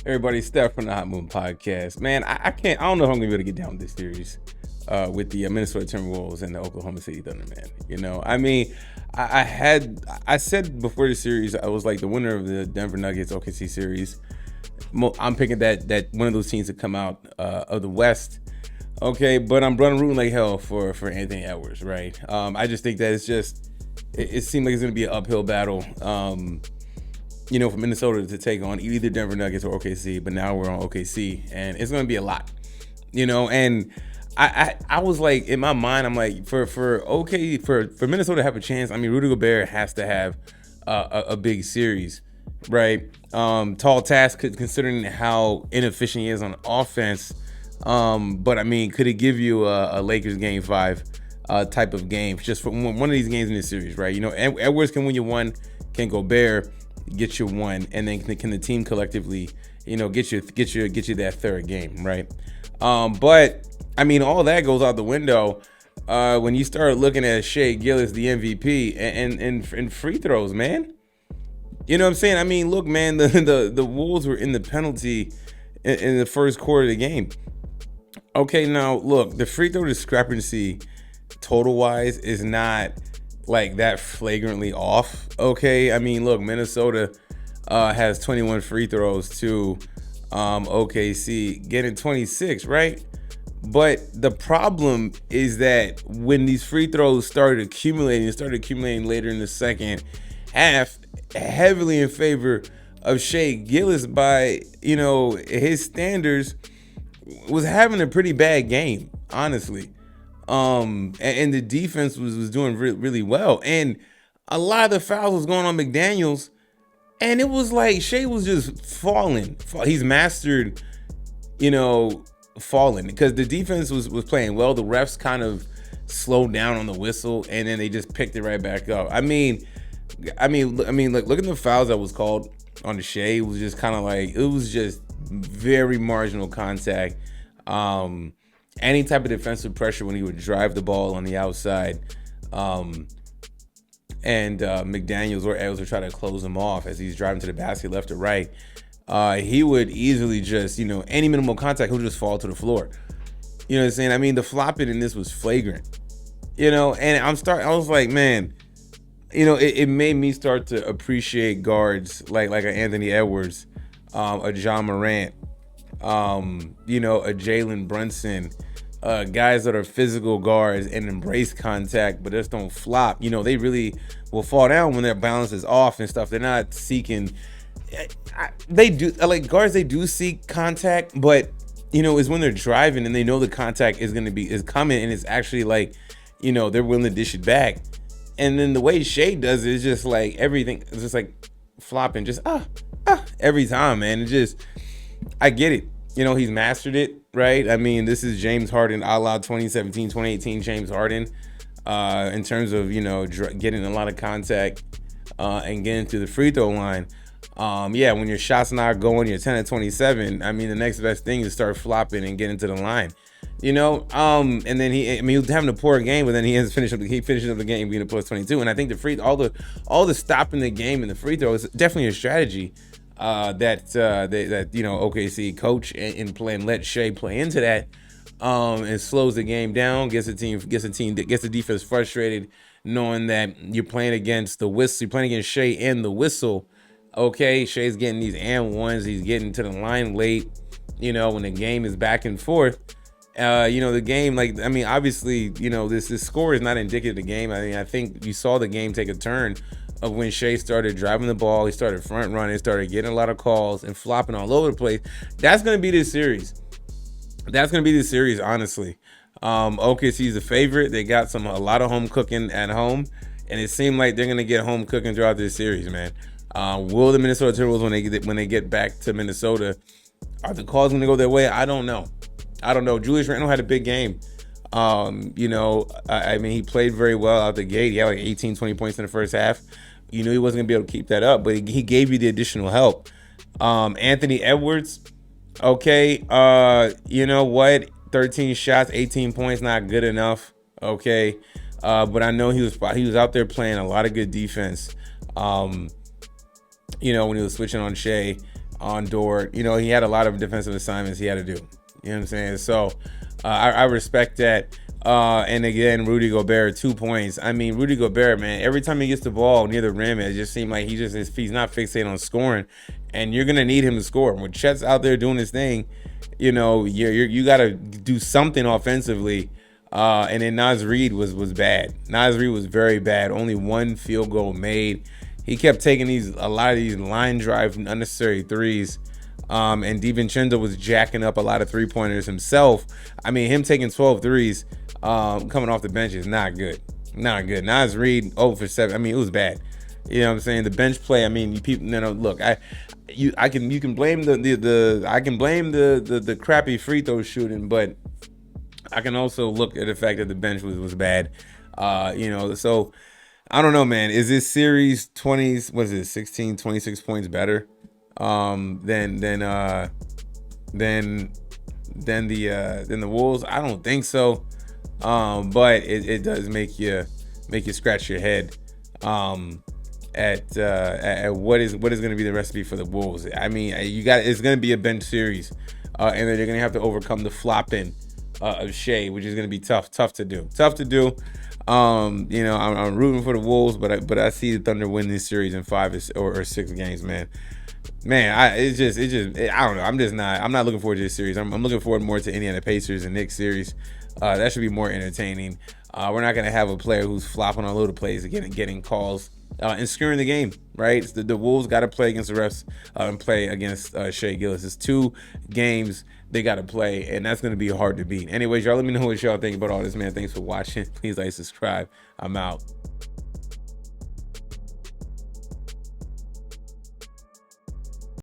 Everybody, Steph from the Hot Moon Podcast. Man, I can't. I don't know if I'm gonna be able to get down with this series with the Minnesota Timberwolves and the Oklahoma City Thunder. Man, I mean, I said before the series, I was like the winner of the Denver Nuggets OKC series. I'm picking that one of those teams to come out of the West. Okay, but I'm rooting like hell for Anthony Edwards, right? I just think that it seemed like it's gonna be an uphill battle. For Minnesota to take on either Denver Nuggets or OKC, but now we're on OKC, and it's going to be a lot, And I was like, in my mind, I'm like, for Minnesota to have a chance, I mean, Rudy Gobert has to have a big series, right? Tall task considering how inefficient he is on offense. But I mean, could it give you a Lakers Game 5 type of game just for one of these games in this series, right? Edwards can win you one, can Gobert get you one, and then can the team collectively, get you that third game, right? But I mean, all that goes out the window when you start looking at Shai Gilgeous, the MVP, and free throws, man. You know what I'm saying? I mean, look, man, the Wolves were in the penalty in the first quarter of the game. Okay, now look, the free throw discrepancy total wise is not like that flagrantly off. Okay, I mean, look, Minnesota has 21 free throws to OKC getting 26, right? But the problem is that when these free throws started accumulating later in the second half, heavily in favor of Shai Gilgeous by, his standards, was having a pretty bad game, honestly. And the defense was doing really well. And a lot of the fouls was going on McDaniels. And it was like Shai was just falling. He's mastered, falling. Because the defense was playing well. The refs kind of slowed down on the whistle. And then they just picked it right back up. I mean, look at the fouls that was called on the Shai. It was just kind of like, it was just very marginal contact. Any type of defensive pressure when he would drive the ball on the outside, and McDaniels or Edwards would try to close him off as he's driving to the basket left or right, he would easily just, any minimal contact, he'll just fall to the floor. You know what I'm saying? I mean, the flopping in this was flagrant. And I was like, man, it made me start to appreciate guards like an Anthony Edwards, a John Morant, a Jalen Brunson, guys that are physical guards and embrace contact, but just don't flop. They really will fall down when their balance is off and stuff. They're not seeking. They do like guards. They do seek contact, but is when they're driving and they know the contact is coming, and it's actually like, they're willing to dish it back. And then the way Shai does it is just like everything is just like flopping, just every time, man. It just, I get it. He's mastered it, right? I mean, this is James Harden a la 2017, 2018 James Harden in terms of, getting a lot of contact and getting to the free throw line. When your shot's not going, you're 10 of 27. I mean, the next best thing is start flopping and get into the line. And then he was having a poor game, but then he finished up the game being a plus 22. And I think all the stopping the game and the free throw is definitely a strategy that OKC coach and play and let Shai play into that, and slows the game down, gets the defense frustrated, knowing that you're playing against the whistle, you're playing against Shai and the whistle. Okay, Shai's getting these and ones, he's getting to the line late, when the game is back and forth. The game, obviously, this score is not indicative of the game. I mean, I think you saw the game take a turn of when Shai started driving the ball, he started front running, started getting a lot of calls and flopping all over the place. That's going to be this series. Honestly. OKC's the favorite. They got a lot of home cooking at home, and it seemed like they're going to get home cooking throughout this series, man. Will the Minnesota Timberwolves, when they get back to Minnesota, are the calls going to go their way? I don't know. Julius Randle had a big game. He played very well out the gate. He had like 18, 20 points in the first half. He wasn't going to be able to keep that up, but he gave you the additional help. Anthony Edwards, okay, you know what? 13 shots, 18 points, not good enough. Okay, but I know he was out there playing a lot of good defense. When he was switching on Shai. on Dort. You know, he had a lot of defensive assignments he had to do. You know what I'm saying? So I respect that. And again, Rudy Gobert, 2 points. I mean, Rudy Gobert, man, every time he gets the ball near the rim, it just seems like he's not fixated on scoring. And you're gonna need him to score. When Chet's out there doing his thing, you know, you gotta do something offensively. And then Naz Reid was bad. Naz Reid was very bad. Only 1 field goal made. He kept taking a lot of these line drive unnecessary threes. And DiVincenzo was jacking up a lot of 3-pointers himself. I mean, him taking 12 threes coming off the bench is not good. Not good. Naz Reid 0 for 7. I mean, it was bad. You know what I'm saying? The bench play. I mean, look. You can blame the crappy free throw shooting, but I can also look at the fact that the bench was bad. You know, so I don't know, man. Is this series 20s? What is it? 16, 26 points better than the Wolves? I don't think so. But it does make you scratch your head at what is going to be the recipe for the Wolves. I mean, it's going to be a bench series, and then they're going to have to overcome the flopping of Shea, which is going to be tough to do. You know, I'm rooting for the Wolves, but I see the Thunder win this series in 5 or 6 games, man. I don't know. I'm not looking forward to this series. I'm looking forward more to Indiana Pacers and Knicks series. That should be more entertaining. We're not going to have a player who's flopping all over the place and getting calls and screwing the game, right? The Wolves got to play against the refs and play against Shea Gilgeous. It's 2 games they got to play, and that's going to be hard to beat. Anyways, y'all let me know what y'all think about all this, man. Thanks for watching. Please like, subscribe. I'm out.